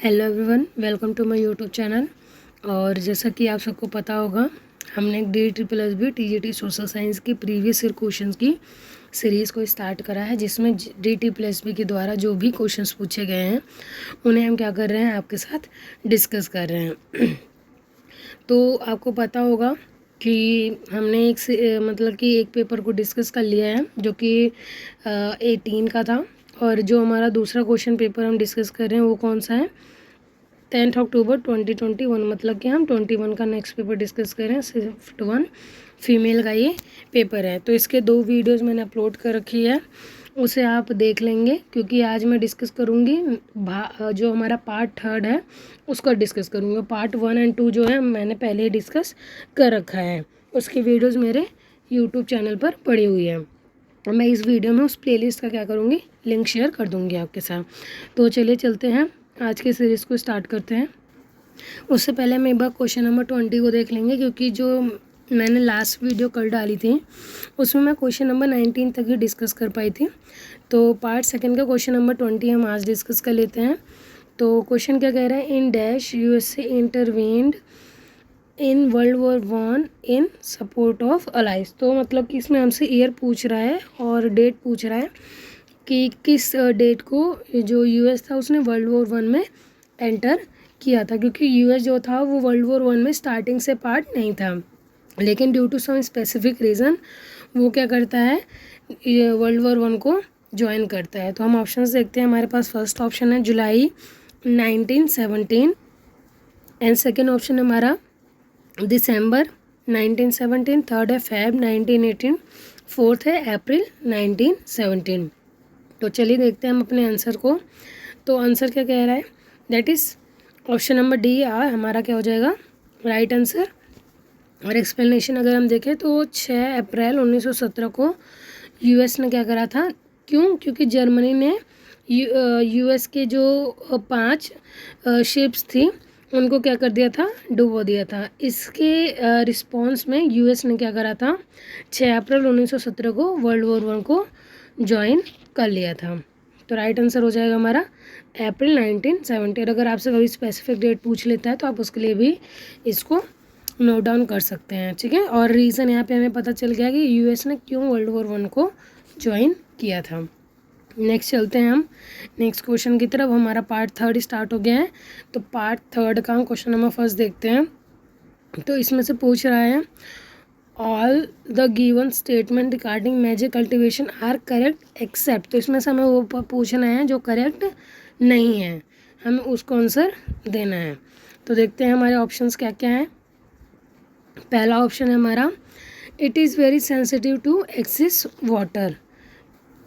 Hello everyone, welcome to my YouTube channel. और जैसा कि आप सबको पता होगा, हमने एक DTPSB TGT सोशल साइंस की प्रीवियस ईयर क्वेश्चंस की सीरीज़ को स्टार्ट करा है, जिसमें DTPSB के द्वारा जो भी क्वेश्चंस पूछे गए हैं उन्हें हम क्या कर रहे हैं, आपके साथ डिस्कस कर रहे हैं। तो आपको पता होगा कि हमने मतलब कि एक पेपर को डिस्कस कर लिया है जो कि 18 का था, और जो हमारा दूसरा क्वेश्चन पेपर हम डिस्कस कर रहे हैं वो कौन सा है, 10 अक्टूबर 2021। मतलब कि हम 21 का नेक्स्ट पेपर डिस्कस कर रहे हैं। शिफ्ट 1 फीमेल का ये पेपर है। तो इसके 2 वीडियोस मैंने अपलोड कर रखी है, उसे आप देख लेंगे, क्योंकि आज मैं डिस्कस करूँगी जो हमारा पार्ट 3 है उसका डिस्कस करूँगा। पार्ट 1 और 2 जो है मैंने पहले ही डिस्कस कर रखा है, उसकी वीडियोज़ मेरे यूट्यूब चैनल पर पड़ी हुई है। मैं इस वीडियो में उस प्लेलिस्ट का क्या करूँगी, लिंक शेयर कर दूँगी आपके साथ। तो चलिए चलते हैं, आज के सीरीज़ को स्टार्ट करते हैं। उससे पहले हम एक बार क्वेश्चन नंबर 20 को देख लेंगे, क्योंकि जो मैंने लास्ट वीडियो कल डाली थी उसमें मैं क्वेश्चन नंबर 19 तक ही डिस्कस कर पाई थी। तो पार्ट 2 का क्वेश्चन नंबर 20 हम आज डिस्कस कर लेते हैं। तो क्वेश्चन क्या कह रहा है, in dash USA intervened in world war 1 in support of allies. तो मतलब कि इसमें हमसे ईयर पूछ रहा है और डेट पूछ रहा है कि किस डेट को जो US था उसने वर्ल्ड वॉर 1 में एंटर किया था, क्योंकि US जो था वो वर्ल्ड वॉर 1 में स्टार्टिंग से पार्ट नहीं था, लेकिन due to some specific reason वो क्या करता है, वर्ल्ड वॉर 1 को ज्वाइन करता है। तो हम ऑप्शंस देखते हैं। हमारे पास फर्स्ट ऑप्शन है जुलाई 1917, एंड सेकेंड ऑप्शन हमारा दिसंबर 1917, थर्ड है फेब 1918, फोर्थ है अप्रैल 1917। तो चलिए देखते हैं हम अपने आंसर को। तो आंसर क्या कह रहा है, that is option number D हमारा क्या हो जाएगा, राइट आंसर। और एक्सप्लेनेशन अगर हम देखें तो 6 अप्रैल 1917 को US ने क्या करा था, क्योंकि जर्मनी ने US के जो 5 शिप्स थी उनको क्या कर दिया था, डुबो दिया था। इसके रिस्पॉन्स में US ने क्या करा था, 6 अप्रैल 1917 को वर्ल्ड वॉर 1 को ज्वाइन कर लिया था। तो राइट आंसर हो जाएगा हमारा अप्रैल 1970। अगर आपसे कभी स्पेसिफिक डेट पूछ लेता है तो आप उसके लिए भी इसको नोट डाउन कर सकते हैं, ठीक है। और रीज़न यहाँ पे हमें पता चल गया कि US ने क्यों वर्ल्ड वॉर 1 को ज्वाइन किया था। नेक्स्ट चलते हैं हम नेक्स्ट क्वेश्चन की तरफ। हमारा पार्ट 3 स्टार्ट हो गया है। तो पार्ट 3 का हम क्वेश्चन नंबर फर्स्ट देखते हैं। तो इसमें से पूछ रहा है, all the given statement regarding magic cultivation are correct except. तो इसमें से हमें वो पूछना है जो करेक्ट नहीं है, हमें उसको आंसर देना है। तो देखते हैं हमारे ऑप्शंस क्या क्या हैं। पहला ऑप्शन है हमारा, it is very sensitive to excess water.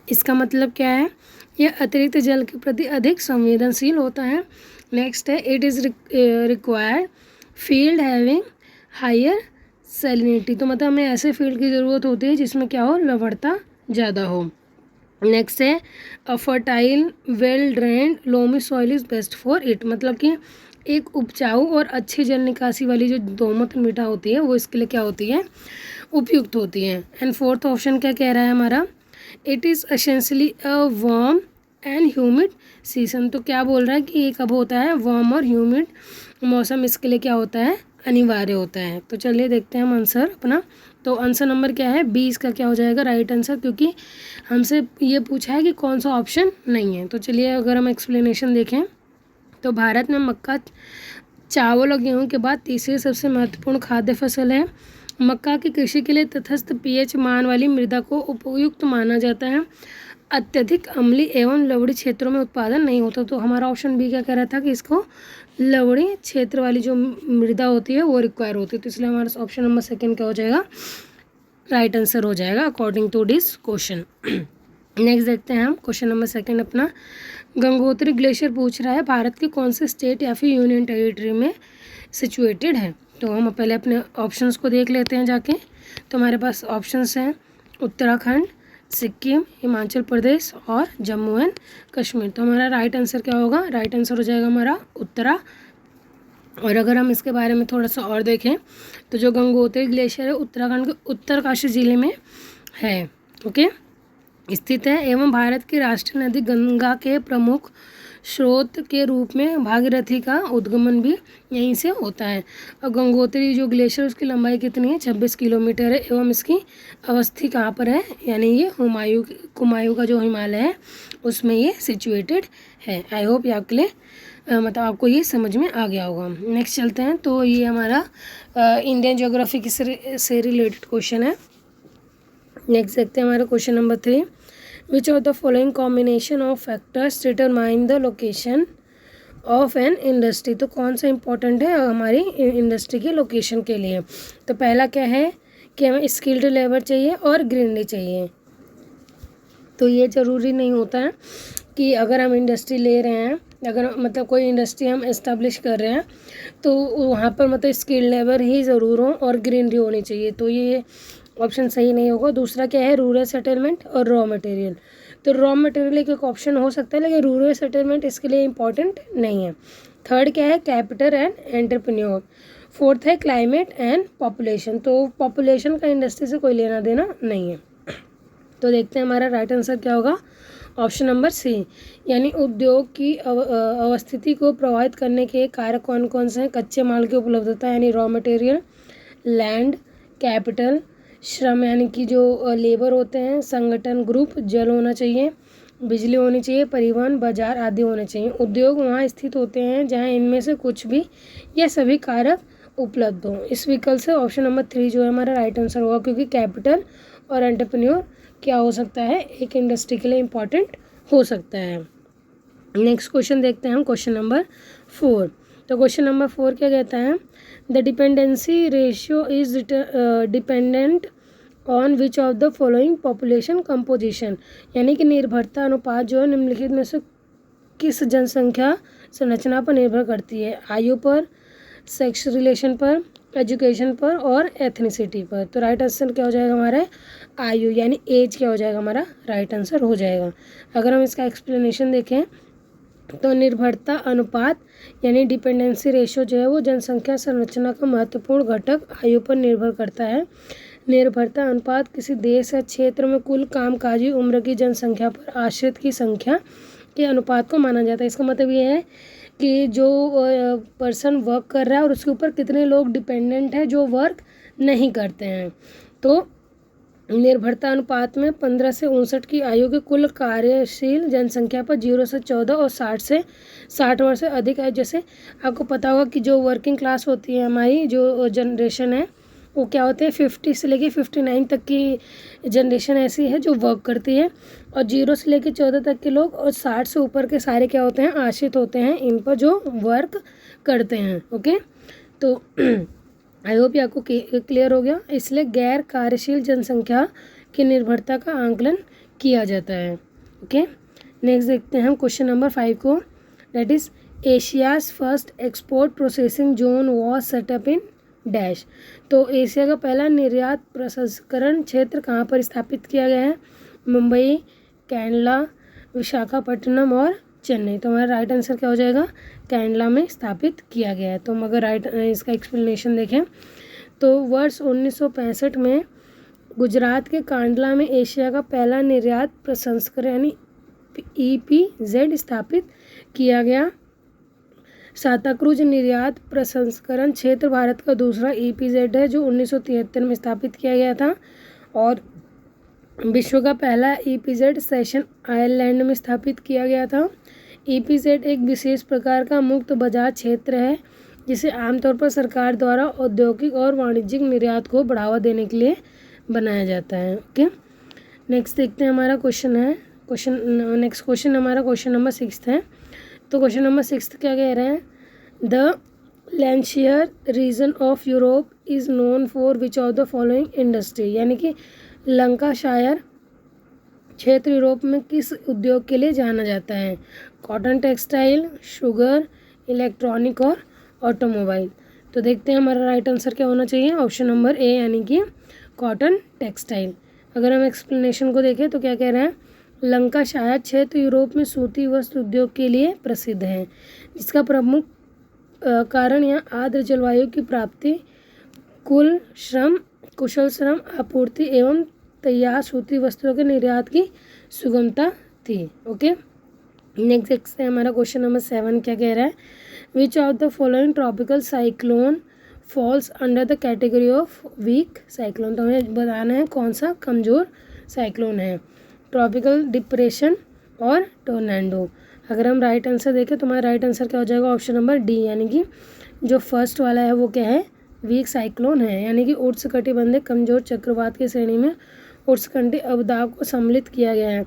इसका मतलब क्या है, यह अतिरिक्त जल के प्रति अधिक संवेदनशील होता है। नेक्स्ट है, it is required field having higher salinity. तो मतलब हमें ऐसे फील्ड की ज़रूरत होती है जिसमें क्या हो, लवणता ज़्यादा हो। नेक्स्ट है, अ fertile well drained loamy soil is best for it. मतलब कि एक उपजाऊ और अच्छी जल निकासी वाली जो दोमट मिट्टी होती है वो इसके लिए क्या होती है, उपयुक्त होती है। एंड फोर्थ ऑप्शन क्या कह रहा है हमारा, it is essentially a warm and humid season. तो क्या बोल रहा है कि ये कब होता है, वार्म और ह्यूमिड मौसम इसके लिए क्या होता है, अनिवार्य होता है। तो चलिए देखते हैं हम आंसर अपना। तो आंसर नंबर क्या है, 20 का क्या हो जाएगा राइट आंसर, क्योंकि हमसे ये पूछा है कि कौन सा ऑप्शन नहीं है। तो चलिए अगर हम एक्सप्लेनेशन देखें तो भारत में मक्का, चावल और गेहूँ के बाद तीसरी सबसे महत्वपूर्ण खाद्य फसल है। मक्का की कृषि के लिए तटस्थ pH मान वाली मृदा को उपयुक्त माना जाता है। अत्यधिक अम्लीय एवं लवणी क्षेत्रों में उत्पादन नहीं होता। तो हमारा ऑप्शन बी क्या कह रहा था कि इसको लवणी क्षेत्र वाली जो मृदा होती है वो रिक्वायर होती है। तो इसलिए हमारा ऑप्शन नंबर सेकंड क्या हो जाएगा, राइट आंसर हो जाएगा according to this question. Next देखते हैं हम क्वेश्चन नंबर सेकंड अपना। गंगोत्री ग्लेशियर पूछ रहा है, भारत के कौन से स्टेट या फिर यूनियन टेरिटरी में सिचुएटेड है। तो हम पहले अपने ऑप्शंस को देख लेते हैं जाके। तो हमारे पास ऑप्शंस हैं उत्तराखंड, सिक्किम, हिमाचल प्रदेश और जम्मू एंड कश्मीर। तो हमारा राइट आंसर क्या होगा, राइट आंसर हो जाएगा हमारा उत्तरा। और अगर हम इसके बारे में थोड़ा सा और देखें तो जो गंगोत्री ग्लेशियर है उत्तराखंड के उत्तरकाशी ज़िले में है, ओके। स्थित है एवं भारत की राष्ट्रीय नदी गंगा के प्रमुख स्रोत के रूप में भागीरथी का उद्गमन भी यहीं से होता है। और गंगोत्री जो ग्लेशियर उसकी लंबाई कितनी है, 26 किलोमीटर है एवं इसकी अवस्थी कहाँ पर है, यानी ये कुमायूं का जो हिमालय है उसमें ये सिचुएटेड है। आई होप ये आपके लिए मतलब आपको ये समझ में आ गया होगा। नेक्स्ट चलते हैं, तो ये हमारा इंडियन ज्योग्राफी से रिलेटेड क्वेश्चन है। नेक्स्ट देखते हैं हमारा question number 3, which of the following combination of factors determine the location of an industry. तो कौन सा इंपॉर्टेंट है हमारी इंडस्ट्री की लोकेशन के लिए। तो पहला क्या है कि हमें स्किल्ड लेबर चाहिए और ग्रीनरी चाहिए। तो ये ज़रूरी नहीं होता है कि अगर हम इंडस्ट्री ले रहे हैं, अगर मतलब कोई इंडस्ट्री हम इस्टेब्लिश कर रहे हैं तो वहाँ पर मतलब स्किल्ड लेबर ही ज़रूर हो और ग्रीनरी होनी चाहिए। तो ये ऑप्शन सही नहीं होगा। दूसरा क्या है, रूरल सेटलमेंट और रॉ मटेरियल। तो रॉ मटेरियल एक ऑप्शन हो सकता है, लेकिन रूरल सेटलमेंट इसके लिए इम्पॉर्टेंट नहीं है। थर्ड क्या है, कैपिटल एंड एंटरप्रेन्योर। फोर्थ है क्लाइमेट एंड पॉपुलेशन। तो पॉपुलेशन का इंडस्ट्री से कोई लेना देना नहीं है। तो देखते हैं हमारा राइट आंसर क्या होगा, ऑप्शन नंबर सी, यानी उद्योग की अवस्थिति को प्रभावित करने के कारक कौन कौन से हैं। कच्चे माल की उपलब्धता यानी रॉ मटेरियल, लैंड, कैपिटल, श्रम यानी कि जो लेबर होते हैं, संगठन ग्रुप, जल होना चाहिए, बिजली होनी चाहिए, परिवहन, बाजार आदि होने चाहिए। उद्योग वहाँ स्थित होते हैं जहाँ इनमें से कुछ भी या सभी कारक उपलब्ध हों। इस विकल्प से ऑप्शन नंबर 3 जो है हमारा राइट आंसर होगा, क्योंकि कैपिटल और एंटरप्रेन्योर क्या हो सकता है, एक इंडस्ट्री के लिए इम्पॉर्टेंट हो सकता है। नेक्स्ट क्वेश्चन देखते हैं हम, क्वेश्चन नंबर 4। तो क्वेश्चन नंबर 4 क्या कहता है, the dependency ratio is dependent on which of the following population composition. यानी कि निर्भरता अनुपात जो है निम्नलिखित में से किस जनसंख्या संरचना पर निर्भर करती है। आयु पर, सेक्स रिलेशन पर, एजुकेशन पर और एथनिसिटी पर। तो राइट आंसर क्या हो जाएगा हमारा, आयु यानी एज क्या हो जाएगा हमारा राइट आंसर हो जाएगा। अगर हम इसका एक्सप्लेनेशन देखें तो निर्भरता अनुपात यानी डिपेंडेंसी रेशियो जो है वो जनसंख्या संरचना का महत्वपूर्ण घटक आयु पर निर्भर करता है। निर्भरता अनुपात किसी देश या क्षेत्र में कुल कामकाजी उम्र की जनसंख्या पर आश्रित की संख्या के अनुपात को माना जाता है। इसका मतलब ये है कि जो पर्सन वर्क कर रहा है और उसके ऊपर कितने लोग डिपेंडेंट हैं जो वर्क नहीं करते हैं। तो निर्भरता अनुपात में 15 से 59 की आयु के कुल कार्यशील जनसंख्या पर 0 से 14 और 60 से 60 वर्ष से अधिक आयु। जैसे आपको पता होगा कि जो वर्किंग क्लास होती है हमारी जो जनरेशन है वो क्या होते हैं 50 से लेके 59 तक की जनरेशन ऐसी है जो वर्क करती है, और 0 से लेके 14 तक के लोग और 60 से ऊपर के सारे क्या होते हैं आश्रित होते हैं इन पर जो वर्क करते हैं। ओके, तो आई होप ये आपको क्लियर हो गया। इसलिए गैर कार्यशील जनसंख्या की निर्भरता का आंकलन किया जाता है। ओके, नेक्स्ट देखते हैं हम क्वेश्चन नंबर 5 को, that is Asia's first export processing zone was setup in dash. तो एशिया का पहला निर्यात प्रसंस्करण क्षेत्र कहाँ पर स्थापित किया गया है, मुंबई, कैनला, विशाखापट्टनम और चेन्नई। तो हमारा राइट आंसर क्या हो जाएगा, कैनला में स्थापित किया गया है। तो हम अगर इसका एक्सप्लेनेशन देखें तो वर्ष 1965 में गुजरात के कांडला में एशिया का पहला निर्यात प्रसंस्करण यानी EPZ स्थापित किया गया। सांताक्रूज निर्यात प्रसंस्करण क्षेत्र भारत का दूसरा EPZ है जो 1973 में स्थापित किया गया था, और विश्व का पहला EPZ सेशन आयरलैंड में स्थापित किया गया था। EPZ एक विशेष प्रकार का मुक्त बाजार क्षेत्र है जिसे आमतौर पर सरकार द्वारा औद्योगिक और वाणिज्यिक निर्यात को बढ़ावा देने के लिए बनाया जाता है। ओके, नेक्स्ट देखते हैं हमारा क्वेश्चन है, नेक्स्ट क्वेश्चन हमारा क्वेश्चन नंबर 6 है। तो क्वेश्चन नंबर 6 क्या कह रहे हैं, the Lancashire region of Europe is known for which of the following industry. यानी कि लंकाशायर क्षेत्र यूरोप में किस उद्योग के लिए जाना जाता है, कॉटन, टेक्सटाइल, शुगर, इलेक्ट्रॉनिक और ऑटोमोबाइल। तो देखते हैं हमारा राइट आंसर क्या होना चाहिए, ऑप्शन नंबर ए यानी कि कॉटन टेक्सटाइल। अगर हम एक्सप्लेनेशन को देखें तो क्या कह रहे हैं, लंकाशायर क्षेत्र यूरोप में सूती वस्त्र उद्योग के लिए प्रसिद्ध है, जिसका प्रमुख कारण यहाँ आर्द्र जलवायु की प्राप्ति, कुशल श्रम आपूर्ति एवं तैयार सूती वस्त्रों के निर्यात की सुगमता थी। ओके, नेक्स्ट देखते हैं हमारा क्वेश्चन नंबर 7 क्या कह रहा है। Which of the following tropical cyclone falls under the category of weak cyclone. तो हमें बताना है कौन सा कमज़ोर साइक्लोन है, ट्रॉपिकल डिप्रेशन और टोर्नेडो। अगर हम राइट आंसर देखें तो हमारा राइट आंसर क्या हो जाएगा, ऑप्शन नंबर डी, यानी कि जो फर्स्ट वाला है वो क्या है, वीक साइक्लोन है। यानी कि उष्णकटिबंधीय कमजोर चक्रवात की श्रेणी में उष्णकटिबंधीय अवदाब को सम्मिलित किया गया है।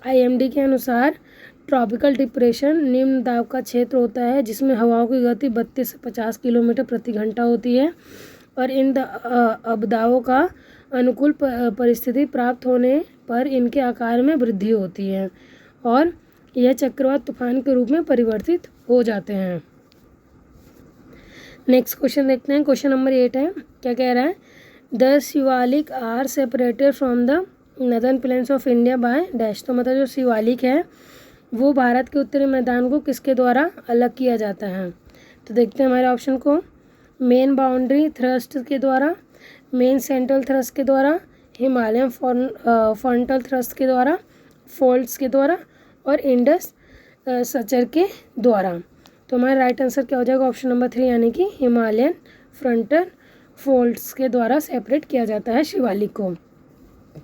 IMD के अनुसार ट्रॉपिकल डिप्रेशन निम्न दाब का क्षेत्र होता है जिसमें हवाओं की गति 32 से 50 किलोमीटर प्रति घंटा होती है और इन अवदाबों का अनुकूल परिस्थिति प्राप्त होने पर इनके आकार में वृद्धि होती है और यह चक्रवात तूफान के रूप में परिवर्तित हो जाते हैं। नेक्स्ट क्वेश्चन देखते हैं, क्वेश्चन नंबर 8 है, क्या कह रहा है। The Shivalik are separated from the northern plains of India by dash. तो मतलब जो शिवालिक है वो भारत के उत्तरी मैदान को किसके द्वारा अलग किया जाता है। तो देखते हैं हमारे ऑप्शन को, मेन बाउंड्री थ्रस्ट के द्वारा, मेन सेंट्रल थ्रस्ट के द्वारा, हिमालयन फ्रंटल थ्रस्ट के द्वारा, फोल्ड्स के द्वारा और इंडस सचर के द्वारा। तो हमारा राइट आंसर क्या हो जाएगा, ऑप्शन नंबर 3, यानी कि हिमालयन फ्रंटल फोल्ड्स के द्वारा सेपरेट किया जाता है शिवालिक को।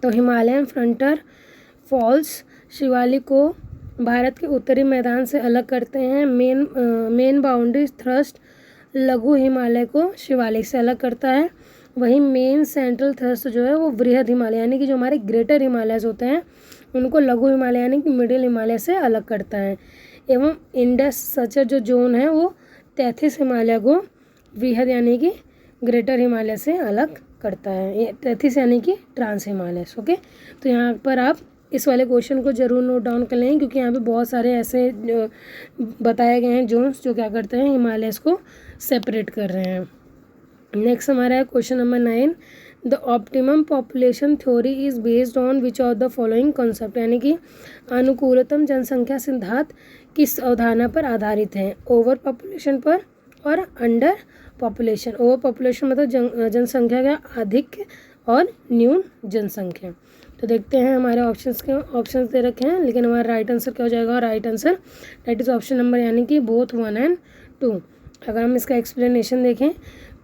तो हिमालयन फ्रंटल फॉल्स शिवालिक को भारत के उत्तरी मैदान से अलग करते हैं। मेन बाउंड्री थ्रस्ट लघु हिमालय को शिवालिक से अलग करता है। वहीं मेन सेंट्रल थ्रस्ट जो है वो बृहद हिमालय यानी कि जो हमारे ग्रेटर हिमालयस होते हैं उनको लघु हिमालय यानी कि मिडिल हिमालय से अलग करता है। एवं इंडस सचर जो जोन है वो 33 हिमालय को बृहद यानी कि ग्रेटर हिमालय से अलग करता है। ये 33 यानी कि ट्रांस हिमालयस। ओके, तो यहाँ पर आप इस वाले क्वेश्चन को ज़रूर नोट डाउन कर लें क्योंकि यहाँ पे बहुत सारे ऐसे बताए गए हैं जोन्स जो क्या करते हैं, हिमालयस को सेपरेट कर रहे हैं। नेक्स्ट हमारा है question number 9, the optimum population theory is based on which of the following concept. यानी कि अनुकूलतम जनसंख्या सिद्धांत किस अवधारणा पर आधारित है, ओवर पॉपुलेशन पर और अंडर पॉपुलेशन। ओवर पॉपुलेशन मतलब जनसंख्या का अधिक और न्यून जनसंख्या। तो देखते हैं हमारे ऑप्शंस दे रखे हैं लेकिन हमारा राइट आंसर क्या हो जाएगा, right answer that is option number यानी कि बोथ 1 और 2। अगर हम इसका एक्सप्लेनेशन देखें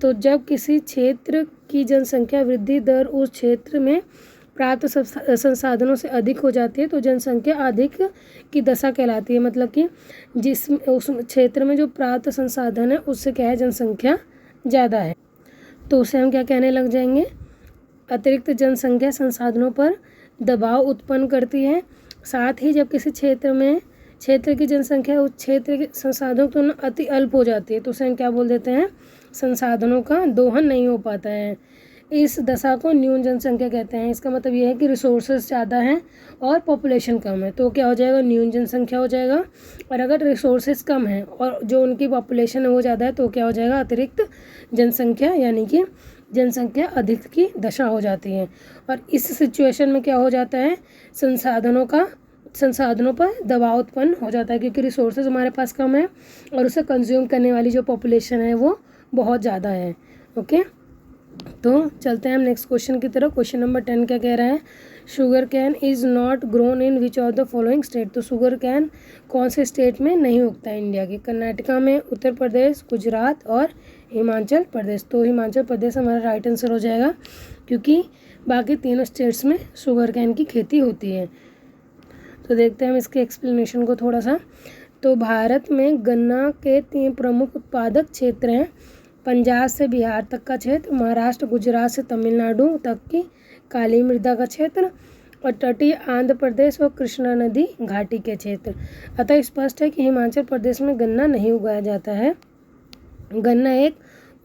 तो जब किसी क्षेत्र की जनसंख्या वृद्धि दर उस क्षेत्र में प्राप्त संसाधनों से अधिक हो जाती है तो जनसंख्या अधिक की दशा कहलाती है। मतलब कि जिस उस क्षेत्र में जो प्राप्त संसाधन है उससे क्या है, जनसंख्या ज़्यादा है तो उसे हम क्या कहने लग जाएंगे, अतिरिक्त जनसंख्या संसाधनों पर दबाव उत्पन्न करती है। साथ ही जब किसी क्षेत्र की जनसंख्या उस क्षेत्र के संसाधनों की तुलना अति अल्प हो जाती है तो उसे हम क्या बोल देते हैं, संसाधनों का दोहन नहीं हो पाता है। इस दशा को न्यून जनसंख्या कहते हैं। इसका मतलब ये है कि रिसोर्सेज ज़्यादा हैं और पॉपुलेशन कम है तो क्या हो जाएगा, न्यून जनसंख्या हो जाएगा। और अगर रिसोर्सेज कम है और जो उनकी पॉपुलेशन है वो ज़्यादा है तो क्या हो जाएगा, अतिरिक्त जनसंख्या यानी कि जनसंख्या अधिक की दशा हो जाती है। और इस सिचुएशन में क्या हो जाता है, संसाधनों पर दबाव उत्पन्न हो जाता है क्योंकि रिसोर्सेज हमारे पास कम है और उसे कंज्यूम करने वाली जो पॉपुलेशन है वो बहुत ज़्यादा है। ओके, तो चलते हैं हम नेक्स्ट क्वेश्चन की तरफ। क्वेश्चन नंबर 10 क्या कह रहा है, sugar cane is not grown in which of the following state. तो शुगर कैन कौन से स्टेट में नहीं उगता है इंडिया के, कर्नाटका में, उत्तर प्रदेश, गुजरात और हिमाचल प्रदेश। तो हिमाचल प्रदेश हमारा राइट आंसर हो जाएगा क्योंकि बाकी तीनों स्टेट्स में शुगर कैन की खेती होती है। तो देखते हैं हम इसके एक्सप्लेनेशन को थोड़ा सा। तो भारत में गन्ना के 3 प्रमुख उत्पादक क्षेत्र हैं, पंजाब से बिहार तक का क्षेत्र, महाराष्ट्र गुजरात से तमिलनाडु तक की काली मृदा का क्षेत्र और तटीय आंध्र प्रदेश और कृष्णा नदी घाटी के क्षेत्र। अतः स्पष्ट है कि हिमाचल प्रदेश में गन्ना नहीं उगाया जाता है। गन्ना एक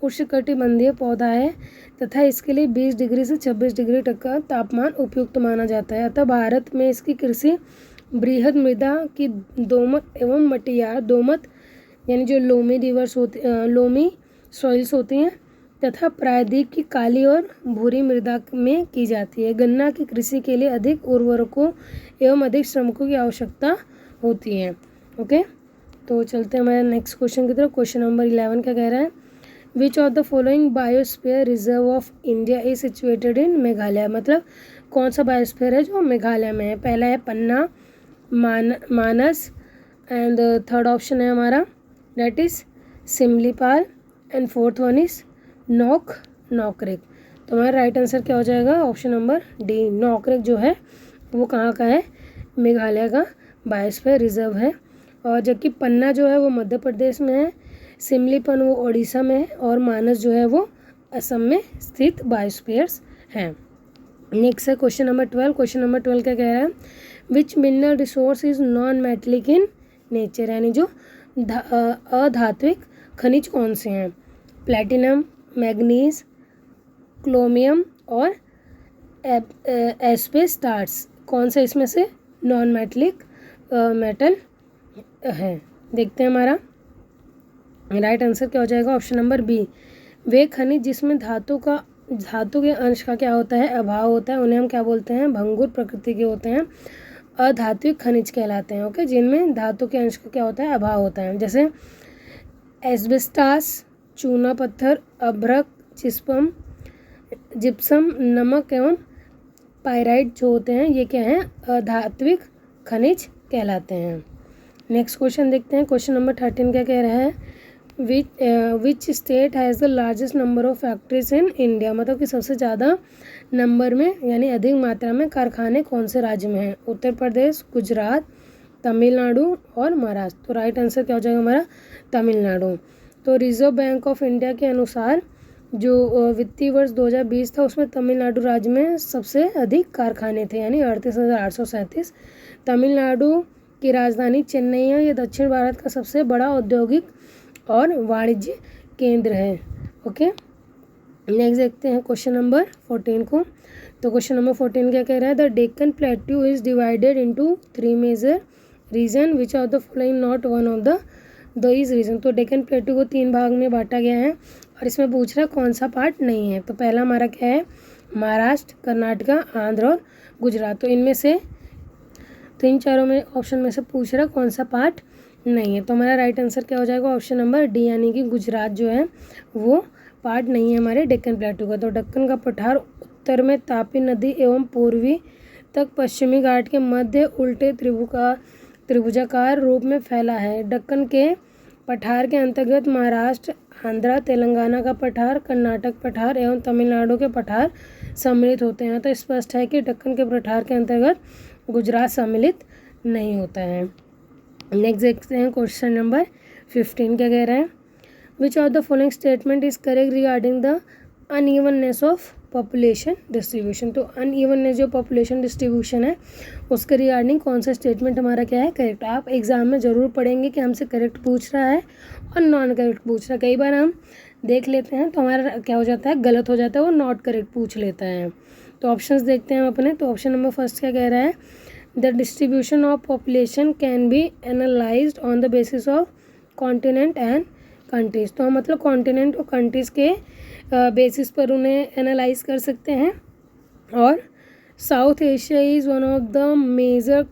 उष्णकटिबंधीय पौधा है तथा इसके लिए 20 डिग्री से 26 डिग्री तक का तापमान उपयुक्त माना जाता है। अतः भारत में इसकी कृषि बृहद मृदा की दोमट एवं मटियार दोमट यानी जो लोमी सॉइल्स होती हैं तथा प्रायद्वीप की काली और भूरी मृदा में की जाती है। गन्ना की कृषि के लिए अधिक उर्वरकों एवं अधिक श्रमिकों की आवश्यकता होती है। ओके, तो चलते हैं हमारे नेक्स्ट क्वेश्चन की तरफ। क्वेश्चन नंबर 11 क्या कह रहा है, which of the following biosphere reserve of India is situated in Meghalaya. मतलब कौन सा बायोस्फीयर है जो मेघालय में है? पहला है Panna, Manas, and third option है हमारा that is Similipal, and fourth one is Nokrek. तो हमारा राइट आंसर क्या हो जाएगा? ऑप्शन नंबर डी, नॉकरेक जो है वो कहाँ का है? मेघालय का बायोस्फीयर रिजर्व है। और जबकि पन्ना जो है वो मध्य प्रदेश में है, सिमलीपन वो उड़ीसा में है, और मानस जो है वो असम में स्थित बायोस्फीयर्स हैं। नेक्स्ट है क्वेश्चन नंबर 12। क्वेश्चन नंबर 12 क्या कह रहा है? विच mineral resource is non metallic in nature, यानी जो अधात्विक खनिज कौन से हैं? प्लेटिनम, मैग्नीज, क्रोमियम और एस्बेस्टास, कौन सा इसमें से नॉन मेटलिक मेटल है? देखते हैं हमारा राइट आंसर क्या हो जाएगा? ऑप्शन नंबर बी, वे खनिज जिसमें धातु के अंश का क्या होता है? अभाव होता है, उन्हें हम क्या बोलते हैं? भंगुर प्रकृति के होते हैं, अधात्विक खनिज कहलाते हैं। ओके, जिनमें धातु के अंश का क्या होता है? अभाव होता है। जैसे एस्बेस्टास, चूना पत्थर, अभ्रक, जिप्सम, नमक एवं पाइराइट जो होते हैं ये क्या हैं? अधात्विक खनिज कहलाते हैं। नेक्स्ट क्वेश्चन देखते हैं। क्वेश्चन नंबर 13 क्या कह रहा है? Which state has the largest number of factories in India, मतलब कि सबसे ज़्यादा नंबर में यानी अधिक मात्रा में कारखाने कौन से राज्य में हैं? उत्तर प्रदेश, गुजरात, तमिलनाडु और महाराष्ट्र। तो राइट आंसर क्या हो जाएगा हमारा? तमिलनाडु। तो रिजर्व बैंक ऑफ इंडिया के अनुसार जो वित्तीय वर्ष 2020 था उसमें तमिलनाडु राज्य में सबसे अधिक कारखाने थे, यानी 38,837। तमिलनाडु की राजधानी चेन्नई है। ये दक्षिण भारत का सबसे बड़ा औद्योगिक और वाणिज्य केंद्र है। ओके, नेक्स्ट देखते हैं क्वेश्चन नंबर 14 को। तो क्वेश्चन नंबर 14 क्या कह रहा है? The Deccan plateau is divided into 3 major region, which of the following not one of the is region. तो डेक्कन प्लेट्यू को 3 भाग में बांटा गया है और इसमें पूछ रहा है कौन सा पार्ट नहीं है। तो पहला हमारा क्या है? महाराष्ट्र, कर्नाटका, आंध्र और गुजरात। तो इनमें से इन चारों में ऑप्शन में से पूछ रहा कौन सा पार्ट नहीं है। तो हमारा राइट आंसर क्या हो जाएगा? ऑप्शन नंबर डी, यानी कि गुजरात जो है वो पार्ट नहीं है हमारे डेक्कन प्लेटू का। तो दक्कन का पठार उत्तर में तापी नदी एवं पूर्वी तक पश्चिमी घाट के मध्य उल्टे त्रिभुजाकार रूप में फैला है। दक्कन के पठार के अंतर्गत महाराष्ट्र, आंध्र, तेलंगाना का पठार, कर्नाटक पठार एवं तमिलनाडु के पठार सम्मिलित होते हैं। तो स्पष्ट है कि दक्कन के पठार के अंतर्गत गुजरात सम्मिलित नहीं होता है। नेक्स्ट देखते हैं क्वेश्चन नंबर 15 क्या कह रहा है? Which of the following statement is correct regarding the unevenness of population distribution. तो अनइवननेस जो पॉपुलेशन डिस्ट्रीब्यूशन है उसके रिगार्डिंग कौन सा स्टेटमेंट हमारा क्या है? करेक्ट। आप एग्जाम में ज़रूर पढ़ेंगे कि हमसे करेक्ट पूछ रहा है और नॉन करेक्ट पूछ रहा है। कई बार हम देख लेते हैं तो हमारा क्या हो जाता है? गलत हो जाता है, वो नॉट करेक्ट पूछ लेता है। तो ऑप्शंस देखते हैं हम अपने। तो ऑप्शन नंबर फर्स्ट क्या कह रहा है? The distribution of population can be analysed on the basis of continent and countries. तो हम मतलब कॉन्टिनेंट और कंट्रीज़ के बेसिस पर उन्हें एनालाइज कर सकते हैं। और South Asia is one of the major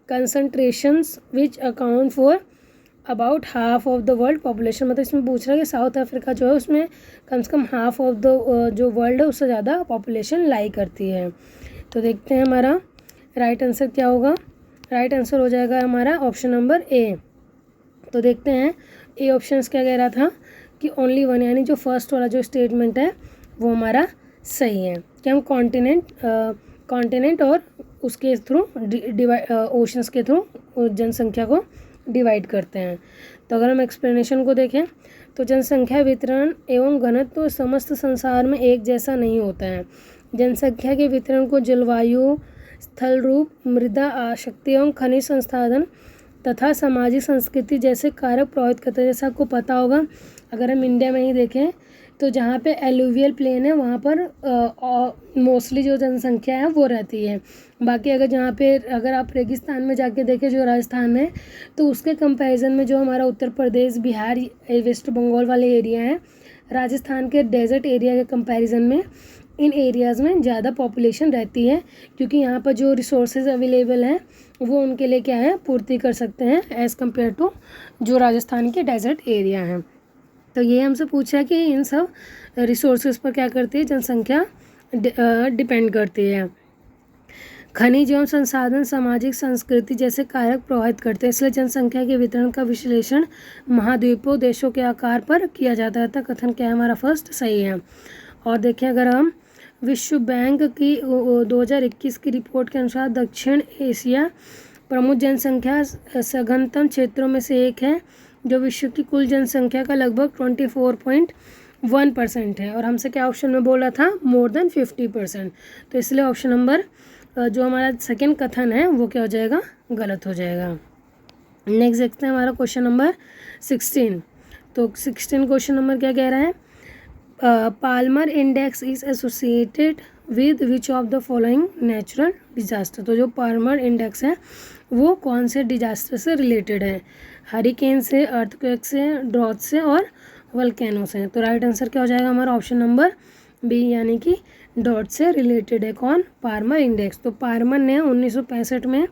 concentrations which account for about half of the world population. मतलब इसमें पूछ रहा है कि साउथ अफ्रीका जो है उसमें कम से कम हाफ ऑफ द जो वर्ल्ड है उससे ज़्यादा पॉपुलेशन लाई करती है। तो देखते हैं हमारा राइट आंसर क्या होगा। राइट आंसर हो जाएगा हमारा ऑप्शन नंबर ए। तो देखते हैं ए ऑप्शंस क्या कह रहा था कि ओनली वन, यानी जो फर्स्ट वाला जो स्टेटमेंट है वो हमारा सही है कि हम कॉन्टिनेंट और उसके थ्रू ओशंस के थ्रू जनसंख्या को डिवाइड करते हैं। तो अगर हम एक्सप्लेनेशन को देखें तो जनसंख्या वितरण एवं घनत्व तो समस्त संसार में एक जैसा नहीं होता है। जनसंख्या के वितरण को जलवायु, स्थल रूप, मृदा आशक्ति एवं खनिज संसाधन तथा सामाजिक संस्कृति जैसे कारक प्रभावित करते हैं। जैसा आपको पता होगा अगर हम इंडिया में ही देखें तो जहाँ पे एलुवियल प्लेन है वहाँ पर मोस्टली जो जनसंख्या है वो रहती है। बाकी अगर आप रेगिस्तान में जाके देखें जो राजस्थान में, तो उसके कंपैरिजन में जो हमारा उत्तर प्रदेश, बिहार, वेस्ट बंगाल वाले एरिया हैं, राजस्थान के डेजर्ट एरिया के कंपैरिजन में इन एरियाज़ में ज़्यादा पॉपुलेशन रहती है, क्योंकि यहाँ पर जो रिसोर्सेज अवेलेबल हैं वो उनके लिए क्या है? पूर्ति कर सकते हैं एज़ कम्पेयर टू जो राजस्थान के डेजर्ट एरिया हैं। तो ये हमसे पूछा कि इन सब रिसोर्सेज पर क्या करती है जनसंख्या डिपेंड करती है। खनिज एवं संसाधन सामाजिक संस्कृति जैसे कारक प्रभावित करते हैं, इसलिए जनसंख्या के वितरण का विश्लेषण महाद्वीपों देशों के आकार पर किया जाता है। कथन क्या है हमारा फर्स्ट सही है। और देखिए अगर हम विश्व बैंक की 2021 की रिपोर्ट के अनुसार दक्षिण एशिया प्रमुख जनसंख्या सघनतम क्षेत्रों में से एक है, जो विश्व की कुल जनसंख्या का लगभग 24.1% है। और हमसे क्या ऑप्शन में बोला था मोर देन 50%, तो इसलिए ऑप्शन नंबर जो हमारा सेकंड कथन है वो क्या हो जाएगा, गलत हो जाएगा। नेक्स्ट देखते हैं हमारा क्वेश्चन नंबर 16। तो 16 क्वेश्चन नंबर क्या कह रहा है, Palmer index is associated with which of the following natural disaster. तो जो पाल्मर इंडेक्स है वो कौन से डिजास्टर से रिलेटेड है, हरिकेन से, अर्थक्वेक से, ड्रॉथ से और वल्केनो से। तो राइट आंसर क्या हो जाएगा हमारा ऑप्शन नंबर बी, यानी कि डॉट से रिलेटेड है कौन, पाल्मर इंडेक्स। तो पाल्मर ने 1965 में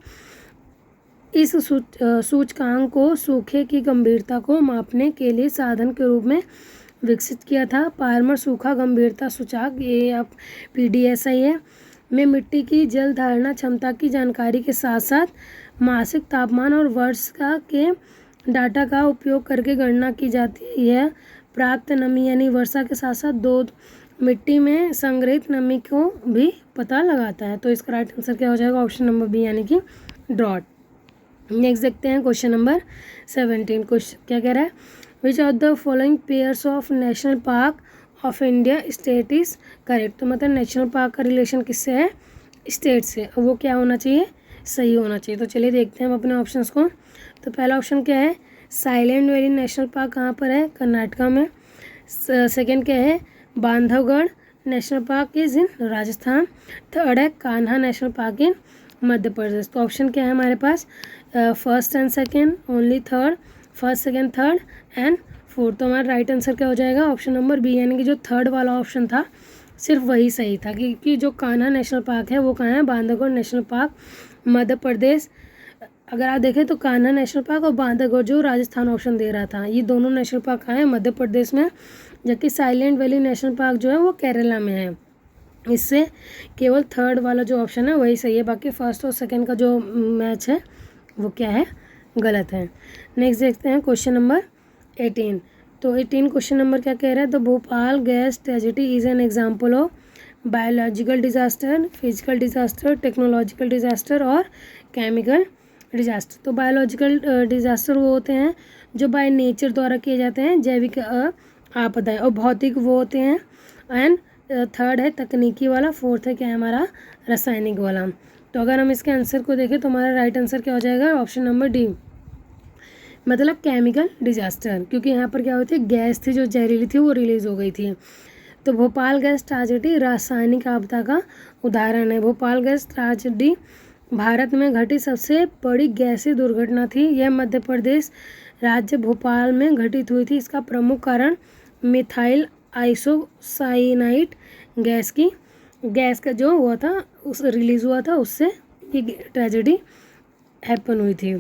इस सूचकांक को सूखे की गंभीरता को मापने के लिए साधन के रूप में विकसित किया था। पाल्मर सूखा गंभीरता सूचकांक, ये आप PDSI है, में मिट्टी की जल धारणा क्षमता की जानकारी के साथ साथ मासिक तापमान और वर्षा के डाटा का उपयोग करके गणना की जाती है। यह प्राप्त नमी यानी वर्षा के साथ साथ दो मिट्टी में संग्रहित नमी को भी पता लगाता है। तो इसका राइट आंसर क्या हो जाएगा, ऑप्शन नंबर बी यानी कि ड्रॉट। नेक्स्ट देखते हैं क्वेश्चन नंबर 17। क्वेश्चन क्या कह रहा है, which of the following pairs of national park of India state is correct. तो मतलब नेशनल पार्क का रिलेशन किससे है, स्टेट से, वो क्या होना चाहिए, सही होना चाहिए। तो चलिए देखते हैं हम अपने ऑप्शंस को। तो पहला ऑप्शन क्या है, साइलेंट वैली नेशनल पार्क कहाँ पर है, कर्नाटका में। सेकंड क्या है, Bandhavgarh national park is in Rajasthan. Third है Kanha national park in Madhya Pradesh. तो ऑप्शन क्या है हमारे पास, first and second, only third, first second third and fourth. तो हमारा राइट आंसर क्या हो जाएगा, ऑप्शन नंबर बी, यानी कि जो थर्ड वाला ऑप्शन था सिर्फ वही सही था, क्योंकि जो कान्हा नेशनल पार्क है वो कहाँ है, बांधवगढ़ नेशनल पार्क मध्य प्रदेश। अगर आप देखें तो कान्हा नेशनल पार्क और बांधवगढ़ जो राजस्थान ऑप्शन दे रहा था, ये दोनों नेशनल पार्क कहाँ है, मध्य प्रदेश में, जबकि साइलेंट वैली नेशनल पार्क जो है वो केरला में है। इससे केवल थर्ड वाला जो ऑप्शन है वही सही है, बाकी फर्स्ट और सेकंड का जो मैच है वो क्या है, गलत है। नेक्स्ट देखते हैं क्वेश्चन नंबर 18। तो 18 क्वेश्चन नंबर क्या कह रहा है, the Bhopal gas tragedy is an example of biological disaster, physical disaster, technological disaster और केमिकल डिजास्टर। तो बायोलॉजिकल डिजास्टर वो होते हैं जो बाय नेचर द्वारा किए जाते हैं, जैविक आपदाएं, और भौतिक वो होते हैं। एंड थर्ड है तकनीकी वाला, फोर्थ है क्या है हमारा, रासायनिक वाला। तो अगर हम इसके आंसर को देखें तो हमारा राइट आंसर क्या हो जाएगा, ऑप्शन नंबर डी, मतलब केमिकल डिजास्टर, क्योंकि यहाँ पर क्या होती है, गैस थी जो जहरीली थी वो रिलीज हो गई थी। तो भोपाल गैस ट्रेजेडी रासायनिक आपदा का उदाहरण है। भोपाल गैस ट्रेजेडी भारत में घटी सबसे बड़ी गैसीय दुर्घटना थी। यह मध्य प्रदेश राज्य भोपाल में घटित हुई थी। इसका प्रमुख कारण मिथाइल आइसोसाइनाइड गैस का जो हुआ था, उस रिलीज हुआ था, उससे ये ट्रेजेडी हैपन हुई थी।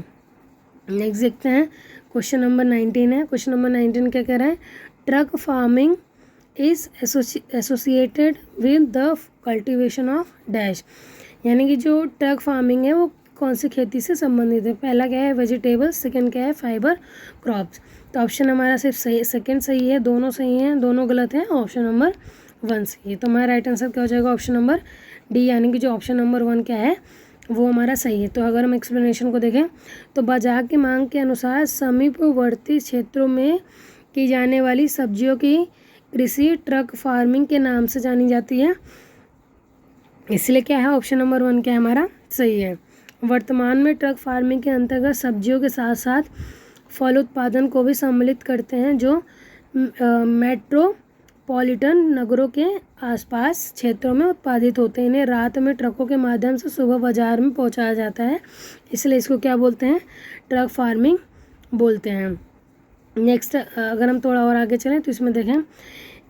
नेक्स्ट देखते हैं क्वेश्चन नंबर 19 है। क्वेश्चन नंबर 19 क्या कह रहा है, truck farming is associated with the cultivation of dash, यानी कि जो ट्रक फार्मिंग है वो कौन सी खेती से संबंधित है। पहला क्या है वेजिटेबल्स, सेकंड क्या है फाइबर क्रॉप्स। तो ऑप्शन हमारा सिर्फ सही, सेकंड सही है, दोनों सही हैं, दोनों गलत हैं, ऑप्शन नंबर 1 सही है। तो हमारा राइट आंसर क्या हो जाएगा, ऑप्शन नंबर डी, यानी कि जो ऑप्शन नंबर 1 क्या है वो हमारा सही है। तो अगर हम एक्सप्लेनेशन को देखें तो बाजार की मांग के अनुसार समीपवर्ती क्षेत्रों में की जाने वाली सब्जियों की कृषि ट्रक फार्मिंग के नाम से जानी जाती है, इसलिए क्या है, ऑप्शन नंबर 1 क्या है हमारा सही है। वर्तमान में ट्रक फार्मिंग के अंतर्गत सब्जियों के साथ साथ फल उत्पादन को भी सम्मिलित करते हैं, जो मेट्रोपॉलिटन नगरों के आसपास क्षेत्रों में उत्पादित होते हैं। इन्हें रात में ट्रकों के माध्यम से सुबह बाजार में पहुंचाया जाता है, इसलिए इसको क्या बोलते हैं, ट्रक फार्मिंग बोलते हैं। नेक्स्ट अगर हम थोड़ा और आगे चलें तो इसमें देखें,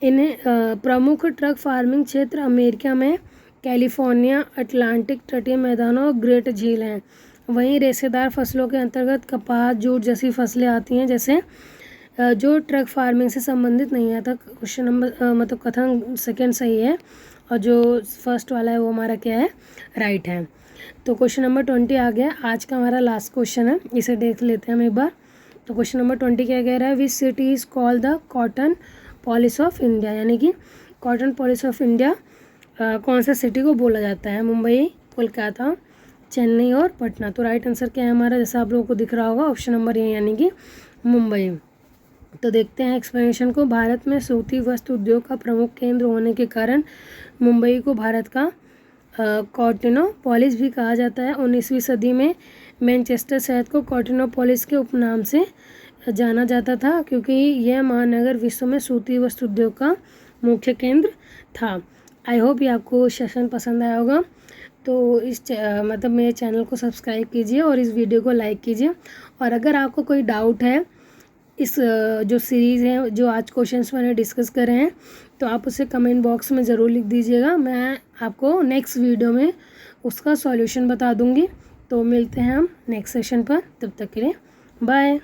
इन्हें प्रमुख ट्रक फार्मिंग क्षेत्र अमेरिका में कैलिफोर्निया, अटलांटिक तटीय मैदानों और ग्रेट झील हैं। वहीं रेशेदार फसलों के अंतर्गत कपास, जूट जैसी फसलें आती हैं, जैसे जो ट्रक फार्मिंग से संबंधित नहीं आता। क्वेश्चन नंबर मतलब कथन सेकंड सही है और जो फर्स्ट वाला है वो हमारा क्या है, राइट है। तो क्वेश्चन नंबर 20 आ गया। आज का हमारा लास्ट क्वेश्चन है, इसे देख लेते हैं हम एक बार। तो क्वेश्चन नंबर 20 क्या कह रहा है, which city is called the cotton polis of India, यानी कि कॉटन पॉलिस ऑफ इंडिया कौन सा सिटी को बोला जाता है, मुंबई, कोलकाता, चेन्नई और पटना। तो राइट आंसर क्या है हमारा, जैसा आप लोगों को दिख रहा होगा ऑप्शन नंबर ए यानी कि मुंबई। तो देखते हैं एक्सप्लेनेशन को। भारत में सूती वस्त्र उद्योग का प्रमुख केंद्र होने के कारण मुंबई को भारत का कॉटनोपोलिस भी कहा जाता है। 19वीं सदी में मैनचेस्टर शहर को कॉटनोपोलिस के उपनाम से जाना जाता था, क्योंकि यह महानगर विश्व में सूती वस्त्र उद्योग का मुख्य केंद्र था। आई होप ये आपको सेशन पसंद आया होगा। तो मतलब मेरे चैनल को सब्सक्राइब कीजिए और इस वीडियो को लाइक कीजिए। और अगर आपको कोई डाउट है इस जो सीरीज़ है, जो आज क्वेश्चंस मैंने डिस्कस करे हैं, तो आप उसे कमेंट बॉक्स में ज़रूर लिख दीजिएगा। मैं आपको नेक्स्ट वीडियो में उसका सॉल्यूशन बता दूंगी। तो मिलते हैं हम नेक्स्ट सेशन पर, तब तक के लिए बाय।